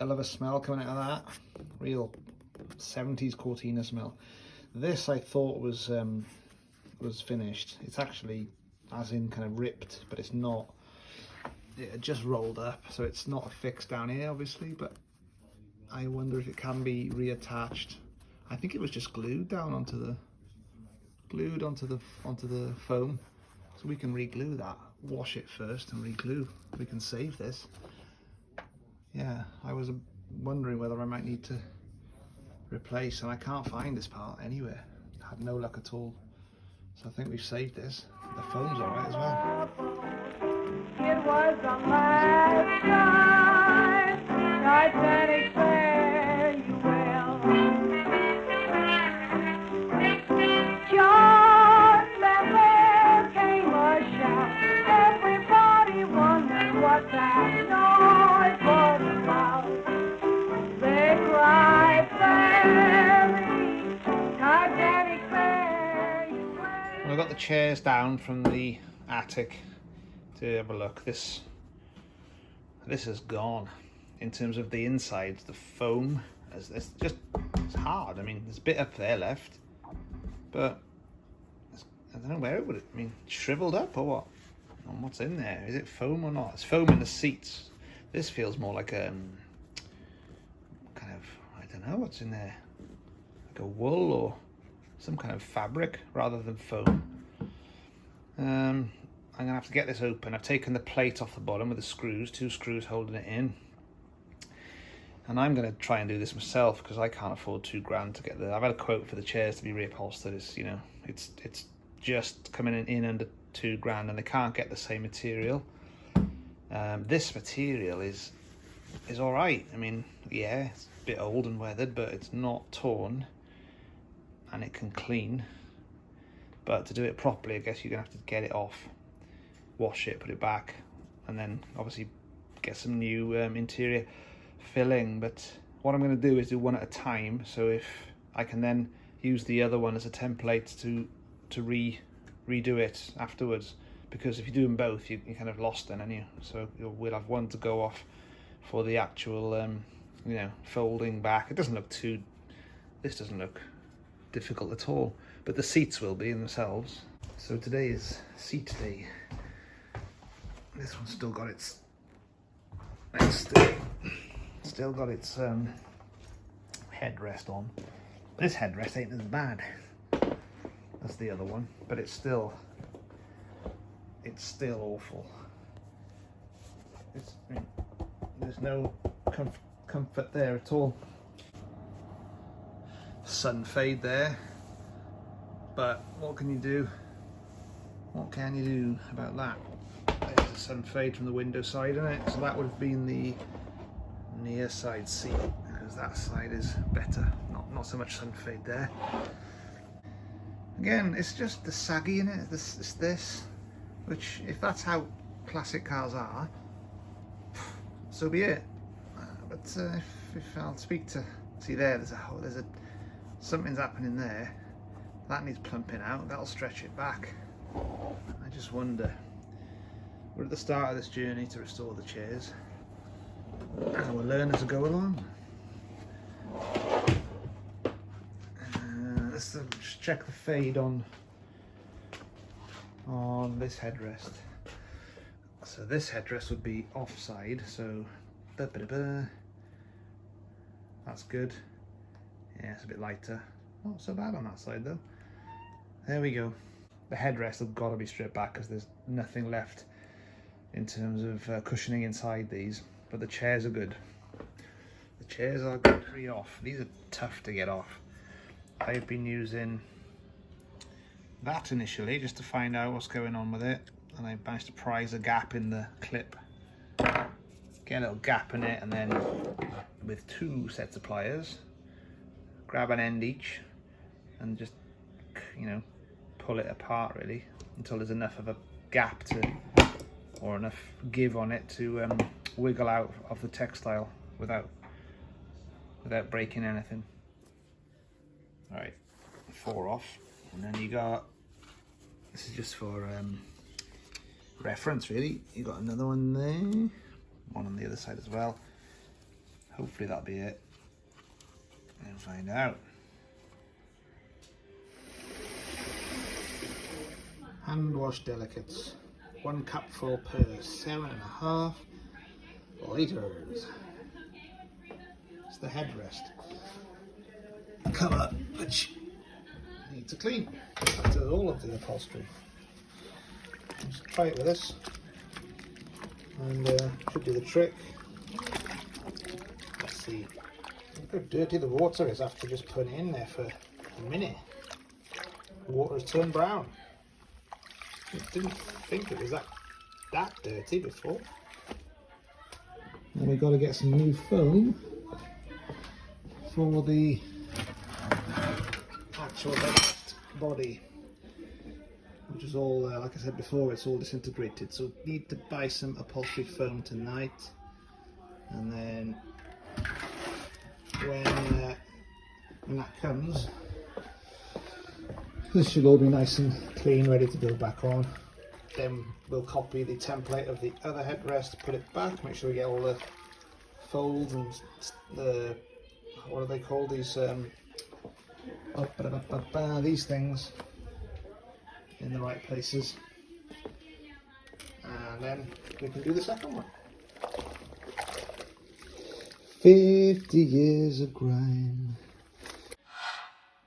Hell of a smell coming out of that. Real 70s Cortina smell. This I thought was finished. It's actually as in kind of ripped, but it's not. It just rolled up, so it's not fixed down here obviously, but I wonder if it can be reattached. I think it was just glued down onto the foam, so we can re-glue that. Wash it first and re-glue. We can save this. Yeah, I was wondering whether I might need to replace, and I can't find this part anywhere. I had no luck at all, so I think we've saved this. The foam's alright as well. It was the last time Titanic fare you well. Just then there came a shout. Everybody wondered what that noise was about. They cried, "Ferry, Titanic fare you well." Well, I got the chairs down from the attic to have a look. This is gone in terms of the insides. The foam it's hard. I mean, there's a bit up there left, but I don't know where it would. I mean, shriveled up or what? And what's in there? Is it foam or not? It's foam in the seats. This feels more like a kind of, I don't know what's in there, like a wool or some kind of fabric rather than foam. I'm gonna have to get this open. I've taken the plate off the bottom with the screws, 2 screws holding it in. And I'm gonna try and do this myself because I can't afford £2 to get the. I've had a quote for the chairs to be reupholstered. It's, you know, it's just coming in under £2 and they can't get the same material. This material is all right. I mean, yeah, it's a bit old and weathered, but it's not torn and it can clean. But to do it properly, I guess you're gonna have to get it off, wash it, put it back, and then obviously get some new interior filling. But what I'm going to do is do one at a time, so if I can then use the other one as a template to redo it afterwards, because if you do them both you're kind of lost then, aren't you? So we'll have one to go off for the actual you know, folding back. This doesn't look difficult at all, but the seats will be in themselves. So today is seat day. This one's still got its still got its headrest on. This headrest ain't as bad as the other one, but it's still awful. There's no comfort there at all. Sun fade there, but what can you do? What can you do about that? There's a sun fade from the window side, isn't it? So that would have been the near side seat, because that side is better. Not so much sun fade there. Again, it's just the saggy in it. This, which, if that's how classic cars are, so be it. But if I'll speak to, see there, there's a something's happening there. That needs plumping out. That'll stretch it back. I just wonder. We're at the start of this journey to restore the chairs, and we'll learn as we go along. Let's just check the fade on this headrest. So this headrest would be offside, so that's good. Yeah, it's a bit lighter. Not so bad on that side though. There we go. The headrest have got to be stripped back because there's nothing left in terms of cushioning inside these, but the chairs are good. The chairs are good to read off. These are tough to get off. I've been using that initially just to find out what's going on with it, and I managed to prise a gap in the clip, get a little gap in it, and then with 2 sets of pliers, grab an end each and just, you know, pull it apart really until there's enough of a gap to, or enough give on it to wiggle out of the textile without breaking anything. All right, 4 off, and then you got, this is just for reference really, you got another one there, one on the other side as well. Hopefully that'll be it. We'll find out. Hand wash delicates. 1 cupful per 7.5 litres. It's the headrest cover, which needs a clean. That does all of the upholstery. Let's try it with this, and should do the trick. Let's see. Look how dirty the water is after just putting it in there for a minute. The water has turned brown. I didn't think it was that dirty before. And we've got to get some new foam for the actual body, which is all, like I said before, it's all disintegrated. So need to buy some upholstery foam tonight, and then when that comes, this should all be nice and clean, ready to go back on. Then we'll copy the template of the other headrest, put it back, make sure we get all the folds and the, what are they called, these these things in the right places, and then we can do the second one. 50 years of grime.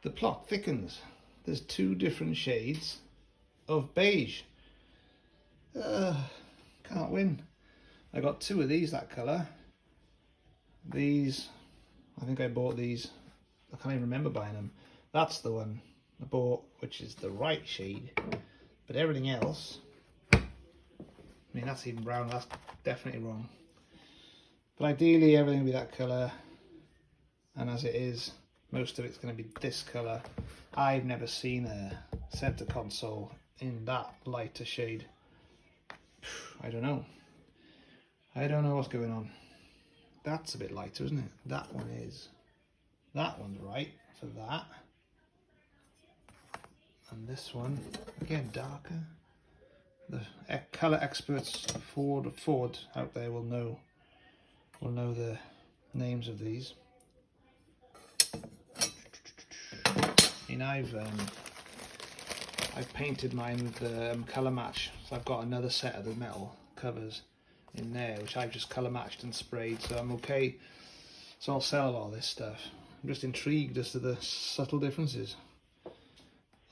The plot thickens. There's 2 different shades of beige. Can't win. I got 2 of these that colour. These, I think I bought these, I can't even remember buying them. That's the one I bought, which is the right shade, but everything else, I mean, that's even brown, that's definitely wrong. But ideally everything will be that colour, and as it is, most of it's going to be this colour. I've never seen a centre console in that lighter shade. I don't know what's going on. That's a bit lighter, isn't it? That one is. That one's right for that. And this one, again, darker. The colour experts Ford out there will know the names of these. I mean, I've painted mine with colour match, so I've got another set of the metal covers in there, which I've just colour matched and sprayed, so I'm okay. So I'll sell a lot of this stuff. I'm just intrigued as to the subtle differences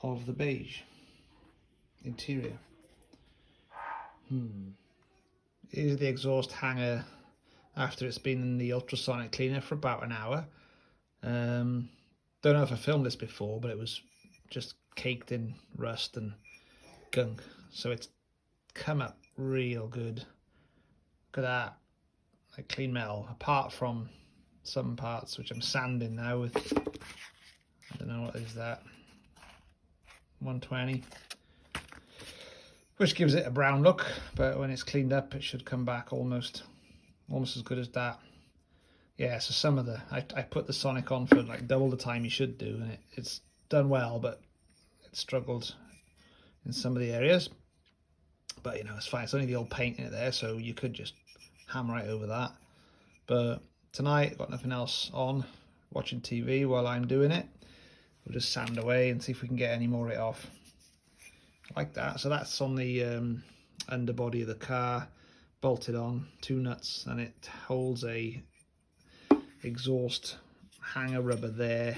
of the beige interior. Here's the exhaust hanger after it's been in the ultrasonic cleaner for about an hour. Don't know if I filmed this before, but it was just caked in rust and gunk, so it's come up real good. Look at that, like clean metal, apart from some parts which I'm sanding now with, I don't know what is that, 120, which gives it a brown look, but when it's cleaned up it should come back almost as good as that. Yeah, so some of the, I put the Sonic on for like double the time you should do, and it's done well, but it struggled in some of the areas. But you know, it's fine, it's only the old paint in it there, so you could just hammer right over that. But tonight, got nothing else on, watching TV while I'm doing it. We'll just sand away and see if we can get any more of it off. Like that. So that's on the underbody of the car, bolted on, 2 nuts, and it holds a exhaust hanger rubber there.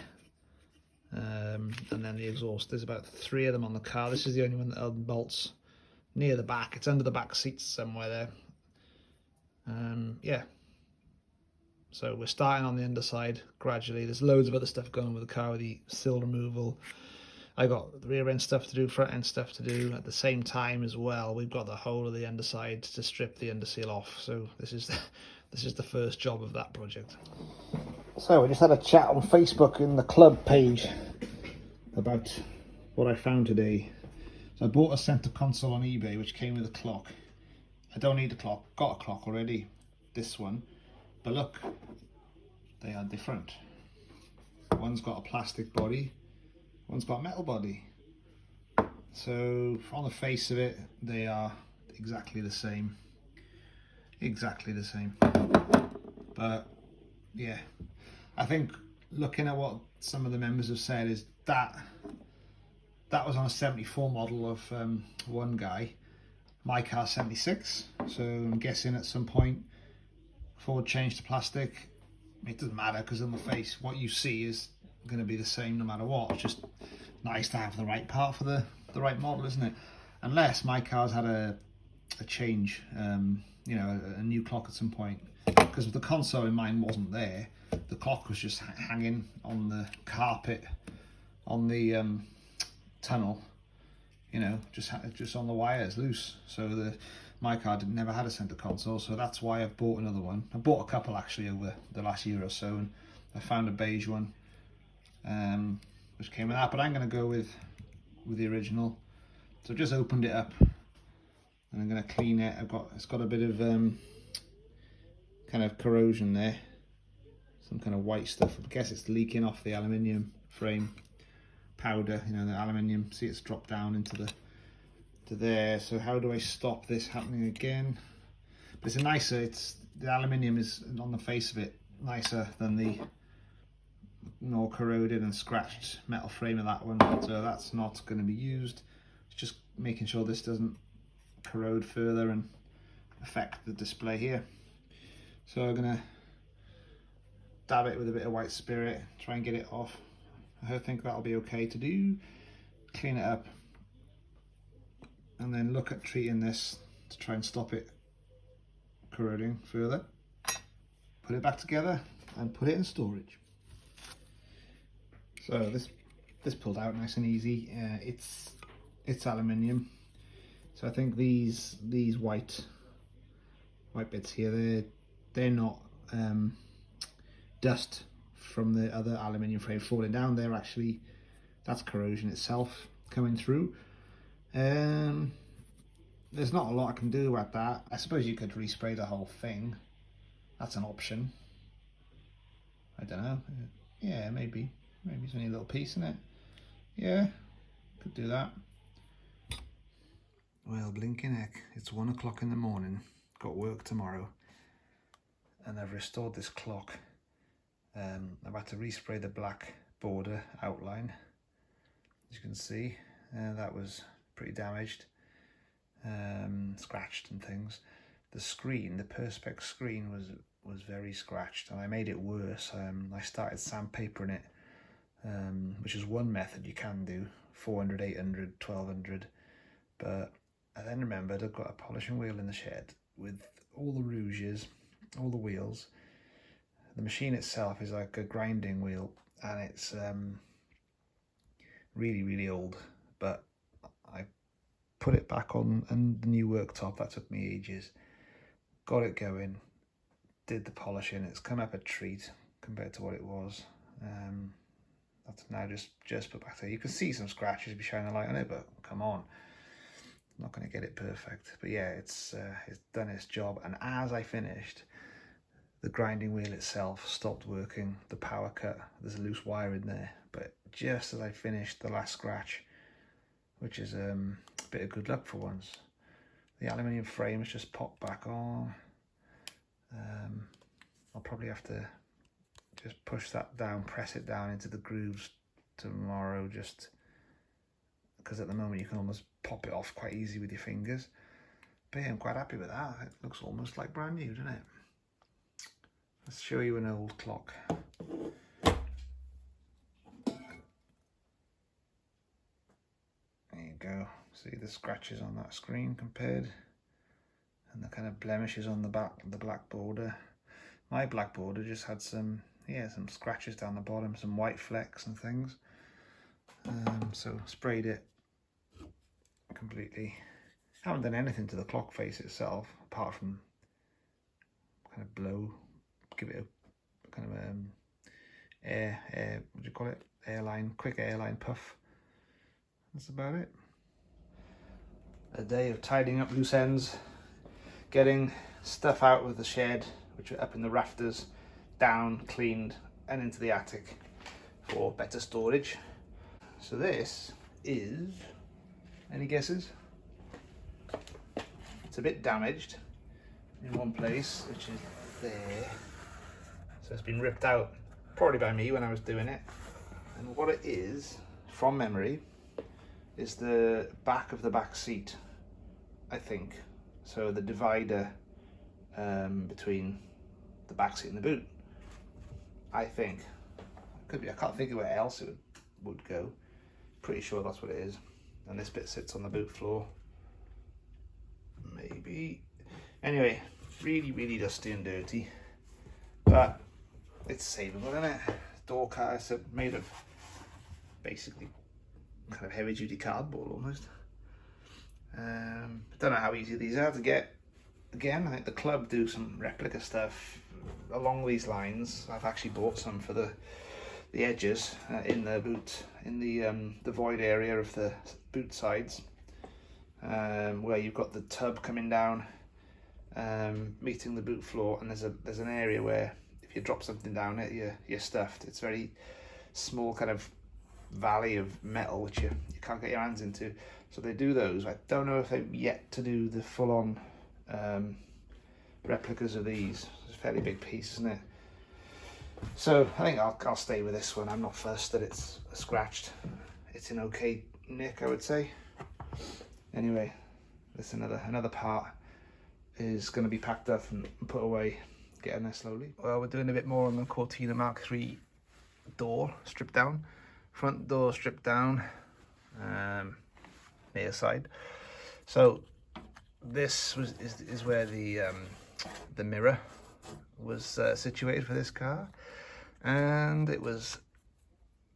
And then the exhaust, there's about 3 of them on the car. This is the only one that bolts near the back. It's under the back seats somewhere there. Yeah, so we're starting on the underside gradually. There's loads of other stuff going on with the car, with the sill removal. I got the rear end stuff to do, front end stuff to do at the same time as well. We've got the whole of the underside to strip the underseal off, so this is the first job of that project. So we just had a chat on Facebook in the club page about what I found today. So I bought a centre console on eBay which came with a clock. I don't need a clock, got a clock already, this one, but look, they are different. One's got a plastic body, one's got a metal body. So on the face of it, they are exactly the same. But yeah, I think looking at what some of the members have said is that was on a 74 model of one guy. My car's 76, so I'm guessing at some point Ford changed to plastic. It doesn't matter, because on the face what you see is going to be the same no matter what. It's just nice to have the right part for the right model, isn't it? Unless my car's had a change, you know, a new clock at some point, because the console in mine wasn't there. The clock was just hanging on the carpet on the tunnel, you know, just on the wires loose. So my car never had a center console, so that's why I've bought another one. I bought a couple actually over the last year or so, and I found a beige one, which came with that. But I'm going to go with the original. So I've just opened it up, and I'm going to clean it. It's got a bit of kind of corrosion there, some kind of white stuff. I guess it's leaking off the aluminium frame powder, you know, the aluminium. See, it's dropped down into to there. So how do I stop this happening again? But it's the aluminium is on the face of it nicer than the more corroded and scratched metal frame of that one, so that's not going to be used. It's just making sure this doesn't corrode further and affect the display here. So I'm going to dab it with a bit of white spirit, try and get it off. I think that'll be okay to do. Clean it up, and then look at treating this to try and stop it corroding further. Put it back together and put it in storage. So this pulled out nice and easy. It's aluminium, so I think these white bits here, they're not dust from the other aluminium frame falling down. They're actually, that's corrosion itself coming through. There's not a lot I can do about that. I suppose you could respray the whole thing. That's an option. I don't know. Yeah, maybe it's only a little piece in it. Yeah, could do that. Well, blinking heck, it's 1 o'clock in the morning. Got work tomorrow, and I've restored this clock. I've had to respray the black border outline, as you can see. That was pretty damaged, scratched and things. The screen, the perspex screen, was very scratched, and I made it worse. I started sandpapering it, which is one method you can do, 400, 800, 1200, but I then remembered I've got a polishing wheel in the shed with all the rouges, all the wheels. The machine itself is like a grinding wheel, and it's really old, but I put it back on and the new worktop. That took me ages. Got it going, did the polishing. It's come up a treat compared to what it was. That's now just put back there. You can see some scratches if you shine a light on it, but come on, I'm not going to get it perfect. But yeah, it's done its job. And as I finished, the grinding wheel itself stopped working. The power cut, there's a loose wire in there. But just as I finished, the last scratch, which is a bit of good luck for once, the aluminium frame has just popped back on. I'll probably have to just push that down, press it down into the grooves tomorrow, just because at the moment you can almost pop it off quite easy with your fingers. But yeah, I'm quite happy with that. It looks almost like brand new, doesn't it? Let's show you an old clock. There you go. See the scratches on that screen compared, and the kind of blemishes on the back, the black border. My black border just had some scratches down the bottom, some white flecks and things. So sprayed it completely. Haven't done anything to the clock face itself apart from kind of blow. Give it a kind of air, what do you call it? Quick airline puff. That's about it. A day of tidying up loose ends, getting stuff out of the shed, which are up in the rafters, down, cleaned, and into the attic for better storage. So this is, any guesses? It's a bit damaged in one place, which is there. So it's been ripped out, probably by me when I was doing it. And what it is, from memory, is the back of the back seat, I think. So the divider between the back seat and the boot, I think. Could be, I can't think of where else it would go. Pretty sure that's what it is. And this bit sits on the boot floor. Maybe. Anyway, really, really dusty and dirty. But it's savable, isn't it? Door cars are made of basically kind of heavy duty cardboard almost. Don't know how easy these are to get. Again, I think the club do some replica stuff along these lines. I've actually bought some for the edges in the boot, in the void area of the boot sides, where you've got the tub coming down, meeting the boot floor, and there's an area where if you drop something down it, you're stuffed. It's very small kind of valley of metal which you can't get your hands into. So they do those. I don't know if they've yet to do the full-on replicas of these. It's a fairly big piece, isn't it? So I think I'll stay with this one. I'm not fussed that it's scratched. It's in okay nick, I would say. Anyway, this another part is going to be packed up and put away, getting there slowly. Well, we're doing a bit more on the Cortina Mk3 door, stripped down. Front door stripped down, near side. So this is where the mirror was situated for this car, and it was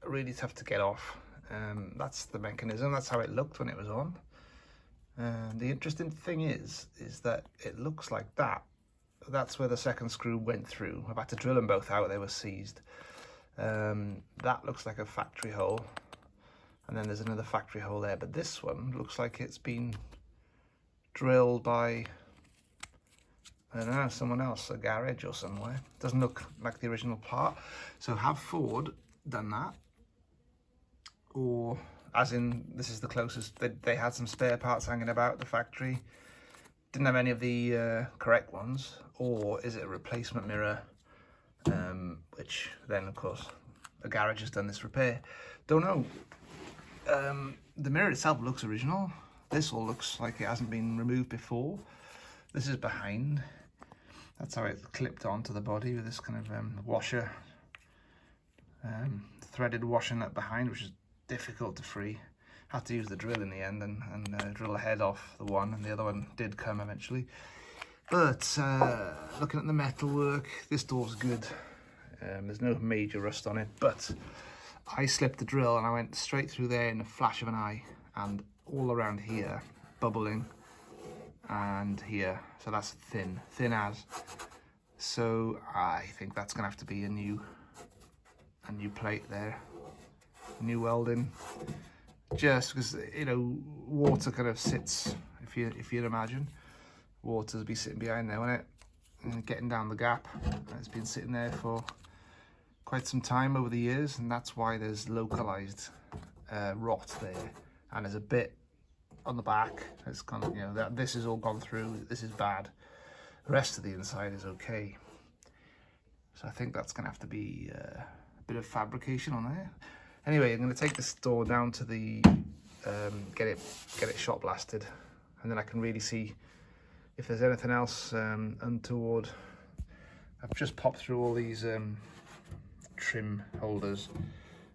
really tough to get off. That's the mechanism. That's how it looked when it was on. The interesting thing is that it looks like that. That's where the second screw went through. I've had to drill them both out. They were seized. That looks like a factory hole, and then there's another factory hole there, but this one looks like it's been drilled by, I don't know, someone else, a garage or somewhere. Doesn't look like the original part. So have Ford done that, or as in this is the closest, they had some spare parts hanging about the factory, didn't have any of the correct ones, or is it a replacement mirror? Which then of course the garage has done this repair. Don't know. The mirror itself looks original. This all looks like it hasn't been removed before. This is behind. That's how it clipped onto the body with this kind of washer, threaded washer nut behind, which is difficult to free. Had to use the drill in the end and drill the head off the one, and the other one did come eventually. But looking at the metalwork, this door's good. There's no major rust on it, but I slipped the drill and I went straight through there in a flash of an eye, and all around here, bubbling, and here. So that's thin as. So I think that's gonna have to be a new plate there, new welding. Just because, you know, water kind of sits, if you'd imagine, water's be sitting behind there, won't it? And getting down the gap. It's been sitting there for quite some time over the years, and that's why there's localized rot there, and there's a bit on the back. It's kind of, you know, that this has all gone through. This is bad. The rest of the inside is okay. So I think that's gonna have to be a bit of fabrication on there. Anyway, I'm going to take this door down to the get it shot blasted, and then I can really see if there's anything else untoward. I've just popped through all these trim holders.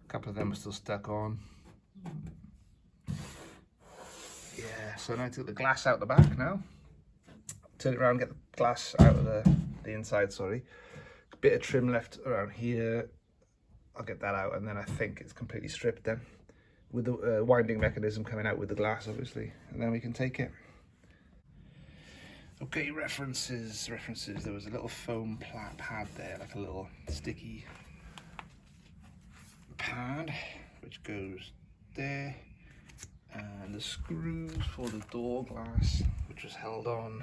A couple of them are still stuck on. Yeah, so now I took the glass out the back now. Turn it around, get the glass out of the inside, sorry. A bit of trim left around here. I'll get that out, and then I think it's completely stripped then, with the winding mechanism coming out with the glass, obviously, and then we can take it. Okay, references. There was a little foam pad there, like a little sticky pad, which goes there, and the screws for the door glass, which was held on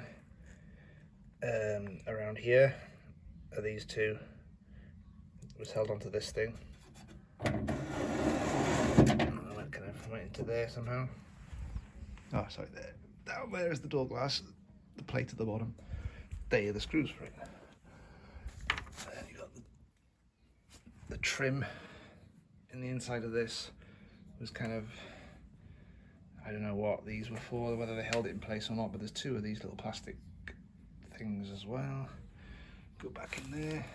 around here, are these two. Was held onto this thing. And that kind of went into there somehow. Oh, sorry, there. Down there is the door glass, the plate at the bottom. There are the screws for it. And then you got trim in the inside of this was kind of, I don't know what these were for, whether they held it in place or not, but there's two of these little plastic things as well. Go back in there.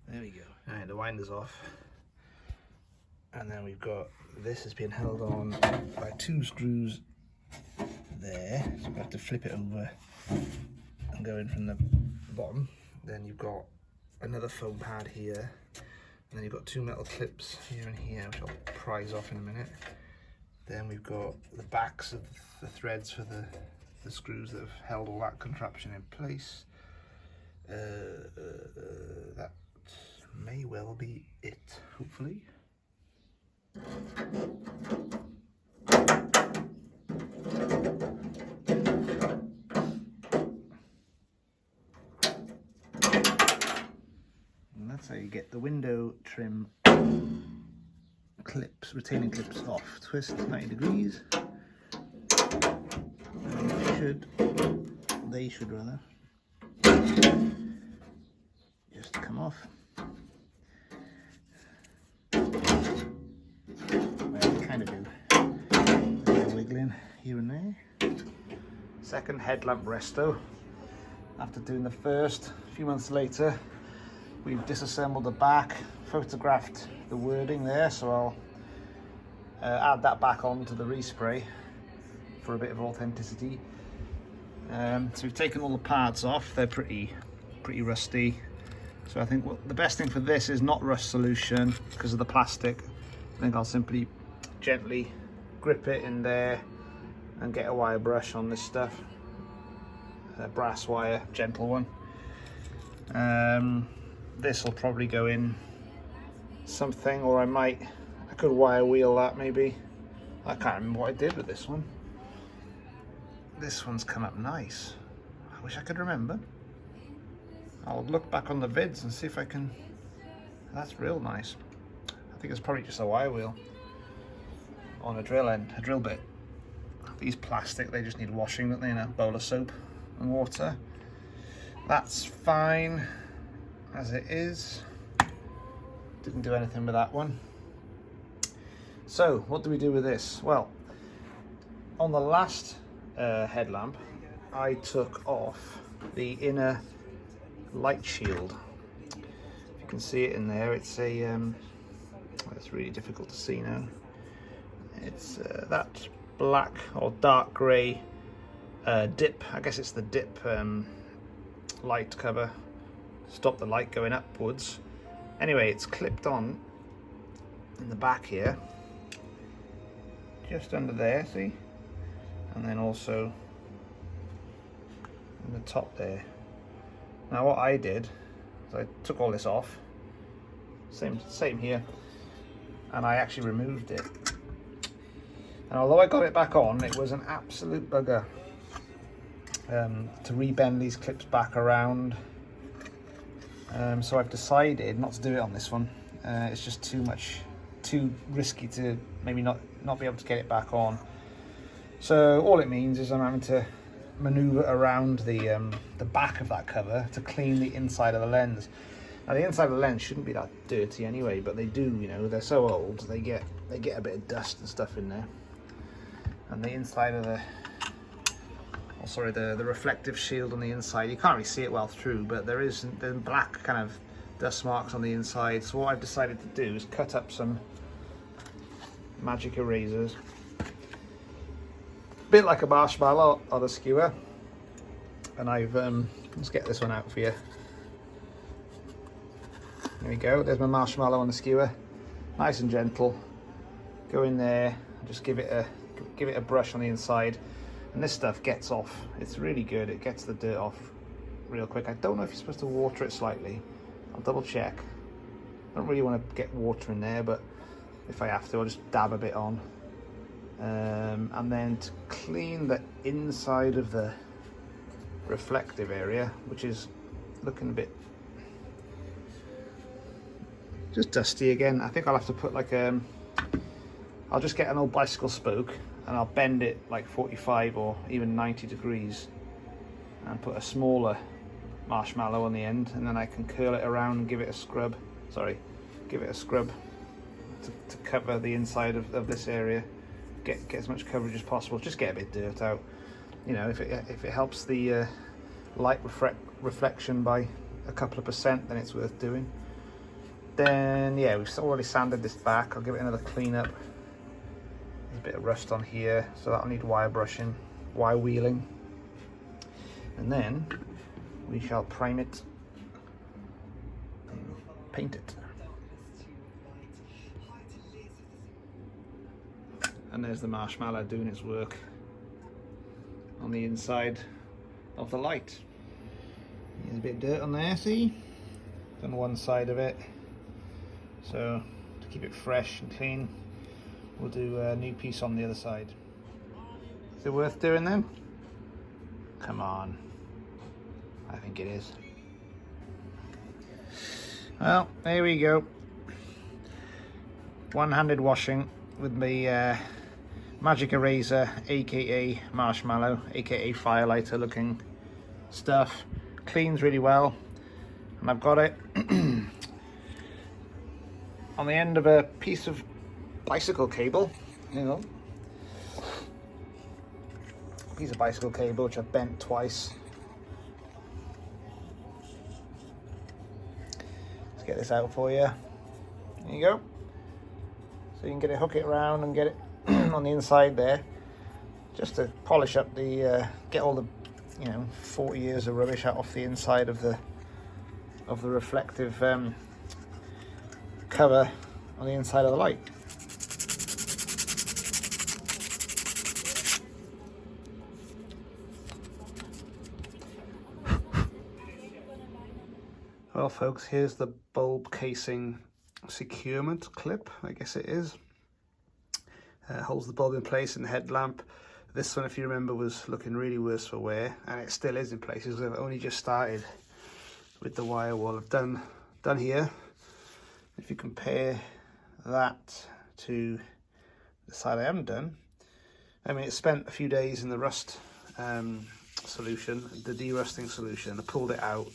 There we go. Alright, the winder's off. And then we've got, this has been held on by two screws there. So we have to flip it over and go in from the bottom. Then you've got another foam pad here. And then you've got two metal clips here and here, which I'll prise off in a minute. Then we've got the backs of the threads for the screws that have held all that contraption in place. That may well be it, hopefully. And that's how you get the window trim clips, retaining clips off. Twist 90 degrees. And they should rather just come off. Well, they kind of do. They're wiggling here and there. Second headlamp resto. After doing the first, a few months later, we've disassembled the back, photographed the wording there, so I'll add that back onto the respray for a bit of authenticity. So we've taken all the parts off. They're pretty rusty. So I think the best thing for this is not rust solution because of the plastic. I think I'll simply gently grip it in there and get a wire brush on this stuff. A brass wire, gentle one. This will probably go in something, or I could wire wheel that maybe. I can't remember what I did with this one. This one's come up nice. I wish I could remember. I'll look back on the vids and see if I can. That's real nice. I think it's probably just a wire wheel on a drill end, a drill bit. These plastic, they just need washing, don't they, in a bowl of soap and water. That's fine as it is. Didn't do anything with that one. So what do we do with this? Well, on the last headlamp, I took off the inner light shield. If you can see it in there, it's a it's really difficult to see now. It's that black or dark grey dip. I guess it's the dip light cover. Stop the light going upwards. Anyway, it's clipped on in the back here, just under there, see? And then also in the top there. Now what I did is I took all this off, same here, and I actually removed it. And although I got it back on, it was an absolute bugger to rebend these clips back around. So I've decided not to do it on this one. It's just too risky to maybe not be able to get it back on. So all it means is I'm having to maneuver around the back of that cover to clean the inside of the lens. Now the inside of the lens shouldn't be that dirty anyway, but they do, you know, they're so old, they get a bit of dust and stuff in there. And the inside of the reflective shield on the inside, you can't really see it well through, but there's black kind of dust marks on the inside. So what I've decided to do is cut up some magic erasers, a bit like a marshmallow on a skewer, and I've let's get this one out for you. There we go, there's my marshmallow on the skewer, nice and gentle. Go in there and just give it a brush on the inside. And this stuff gets off. It's really good. It gets the dirt off real quick. I don't know if you're supposed to water it slightly. I'll double check. I don't really want to get water in there, but if I have to, I'll just dab a bit on. And then to clean the inside of the reflective area, which is looking a bit just dusty again. I think I'll have to put like I'll just get an old bicycle spoke and I'll bend it like 45 or even 90 degrees and put a smaller marshmallow on the end, and then I can curl it around and give it a scrub. Sorry, give it a scrub to cover the inside of this area, get as much coverage as possible, just get a bit of dirt out. You know, if it helps the light reflection by a couple of percent, then it's worth doing. Then yeah, we've already sanded this back. I'll give it another clean up. There's a bit of rust on here, so that'll need wire brushing, wire wheeling, and then we shall prime it and paint it. And there's the marshmallow doing its work on the inside of the light. There's a bit of dirt on there, see? On one side of it. So to keep it fresh and clean, we'll do a new piece on the other side. Is it worth doing then? Come on. I think it is. Well, there we go. One-handed washing with my magic eraser, aka marshmallow, aka firelighter looking stuff. Cleans really well, and I've got it on the end of a piece of bicycle cable, you know, a piece of bicycle cable which I've bent twice. Let's get this out for you. There you go. So you can get it, hook it around and get it on the inside there, just to polish up the, get all the, you know, 40 years of rubbish out off the inside of the reflective cover on the inside of the light. Well folks, here's the bulb casing securement clip, I guess it is. Holds the bulb in place in the headlamp. This one, if you remember, was looking really worse for wear, and it still is in places. I've only just started with the wire wall I've done here. If you compare that to the side I haven't done, I mean, it spent a few days in the rust solution, the de-rusting solution. I pulled it out,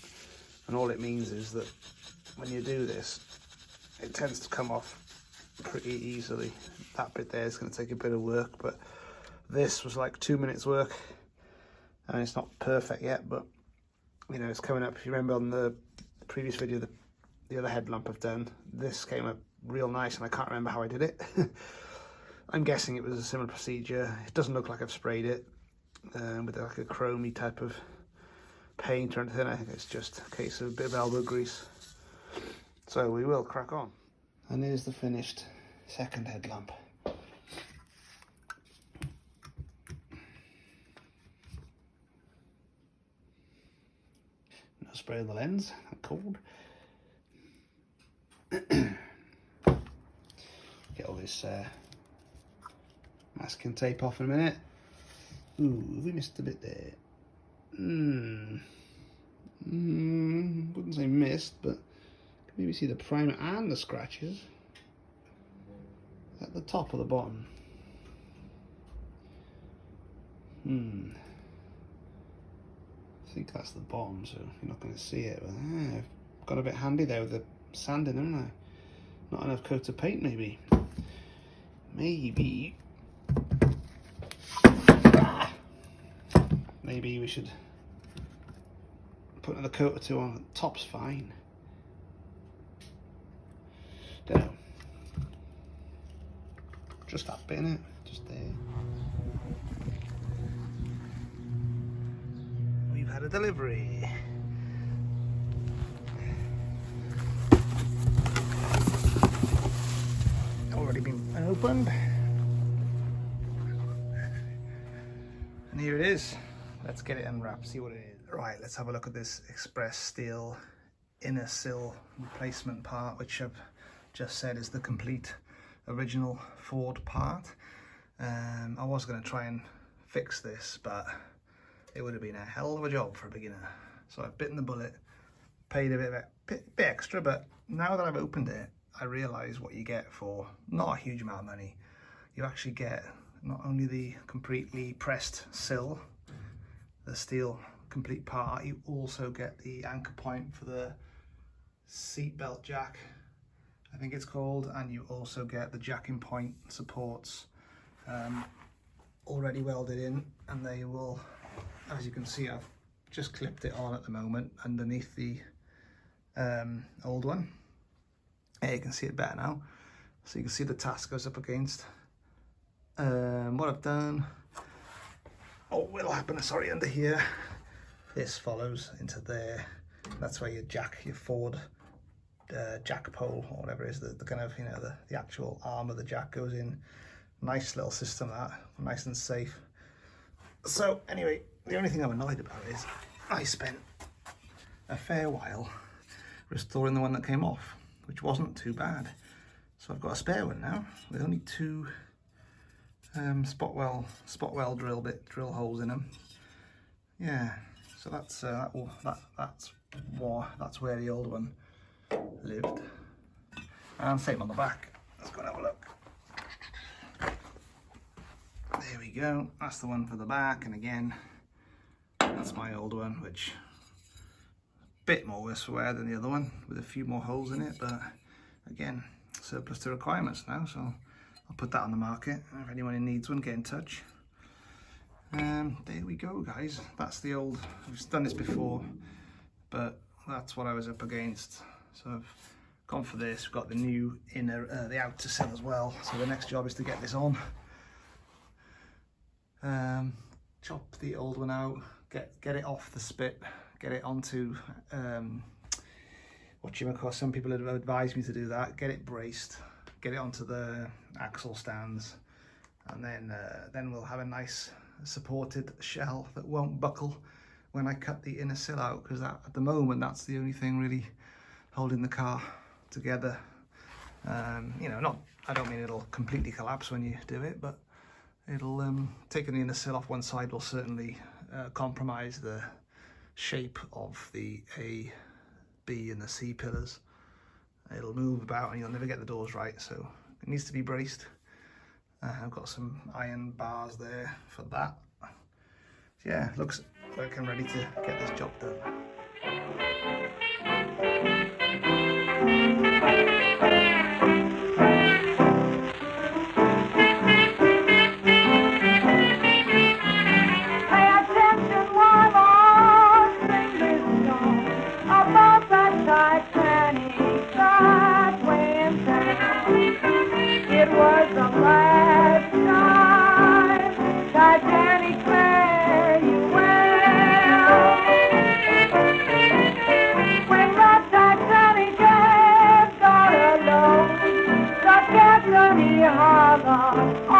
and all it means is that when you do this, it tends to come off pretty easily. That bit there is going to take a bit of work, but this was like 2 minutes work, and it's not perfect yet, but you know, it's coming up. If you remember on the previous video, the other headlamp I've done, this came up real nice, and I can't remember how I did it. I'm guessing it was a similar procedure. It doesn't look like I've sprayed it with like a chromey type of paint or anything. I think it's just a case of a bit of elbow grease. So we will crack on. And here's the finished second headlamp. No spray on the lens, I'm cold. Get all this masking tape off in a minute. Ooh, we missed a bit there. Wouldn't say missed, but maybe see the primer and the scratches at the top or the bottom. I think that's the bottom, so you're not going to see it. But I've got a bit handy there with the sanding, haven't I? Not enough coat of paint, maybe. Maybe we should put another coat or two on. The top's fine. Don't know. Just that bit in it, just there. We've had a delivery. Already been opened. And here it is. Let's get it unwrapped, see what it is. Right, let's have a look at this express steel inner sill replacement part, which I've just said is the complete original Ford part. I was going to try and fix this, but it would have been a hell of a job for a beginner. So I've bitten the bullet, paid a bit extra, but now that I've opened it, I realise what you get for not a huge amount of money. You actually get not only the completely pressed sill, the steel complete part, you also get the anchor point for the seat belt jack I think it's called, and you also get the jacking point supports already welded in, and they will, as you can see, I've just clipped it on at the moment underneath the old one. There you can see it better now, so you can see the task goes up against. What I've done, will happen, sorry, under here, this follows into there. That's where you jack your forward jack pole or whatever it is, the kind of, you know, the actual arm of the jack goes in. Nice little system, that, nice and safe. So anyway, the only thing I'm annoyed about is I spent a fair while restoring the one that came off, which wasn't too bad. So I've got a spare one now with only two spot well drill holes in them. Yeah, so that's where the old one lived. And same on the back. Let's go and have a look. There we go, that's the one for the back, and again, that's my old one, which a bit more worse for wear than the other one, with a few more holes in it, but again, surplus to requirements now, so I'll put that on the market. If anyone who needs one, get in touch. There we go, guys. That's the old, I've done this before, but that's what I was up against. So I've gone for this. We've got the new inner, the outer sill as well. So the next job is to get this on. Chop the old one out, get it off the spit, get it onto some people have advised me to do that, get it braced, get it onto the axle stands, and then we'll have a nice supported shell that won't buckle when I cut the inner sill out, because that, at the moment, that's the only thing really holding the car together. You know, I don't mean it'll completely collapse when you do it, but it'll, taking the inner sill off one side will certainly compromise the shape of the A, B and the C pillars. It'll move about and you'll never get the doors right, so it needs to be braced. I've got some iron bars there for that. Yeah, looks like I'm ready to get this job done. Harbor.